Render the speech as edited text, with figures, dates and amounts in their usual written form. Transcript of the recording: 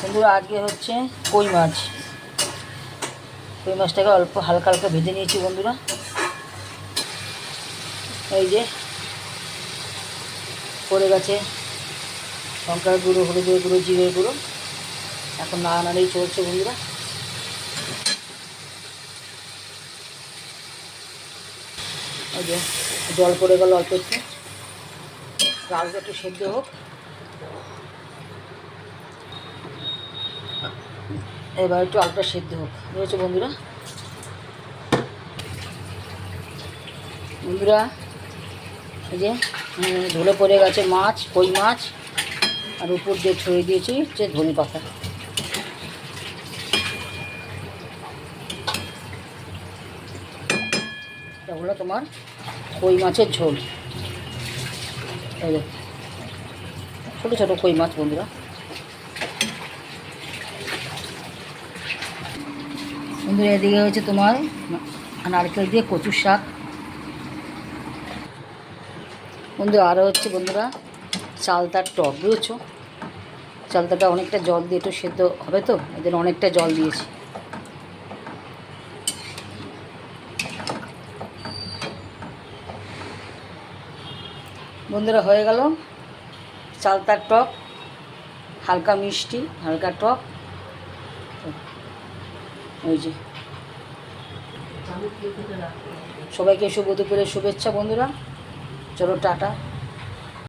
বন্ধুরা আজকে হচ্ছে কই মাছটাকে অল্প হালকা হালকা ভেজে নিয়েছি বন্ধুরা। এই যে পড়ে গেছে লঙ্কার গুঁড়ো, হলুদের গুঁড়ো, জিরের গুঁড়ো। এখন নাড়ানাড়ি চলছে বন্ধুরা। এই যে জল পড়ে গেল অল্প একটু, আলুটা একটু সেদ্ধ হোক। এবার একটু আলুটা সেদ্ধ হোক, বুঝেছো বন্ধুরা। বন্ধুরা এই যে ঢলে পড়ে গেছে মাছ, কই মাছ, আর উপর দিয়ে ছড়িয়ে দিয়েছি হচ্ছে ধনে পাতা। এটা হলো তোমার কই মাছের ঝোল। এই যে ছোটো ছোটো কই মাছ বন্ধুরা। বন্ধুরা এদিকে হচ্ছে তোমার নারকেল দিয়ে কচুর শাক। বন্ধুরা আরও হচ্ছে বন্ধুরা চালতার টক, বুঝেছো। চালতাটা অনেকটা জল দিয়ে একটু সেদ্ধ হবে, তো এদের অনেকটা জল দিয়েছি। বন্ধুরা হয়ে গেল চালতার টক, হালকা মিষ্টি হালকা টক। ওই যে সবাইকে শুভ দুপুরের শুভেচ্ছা বন্ধুরা। চলো টাটা।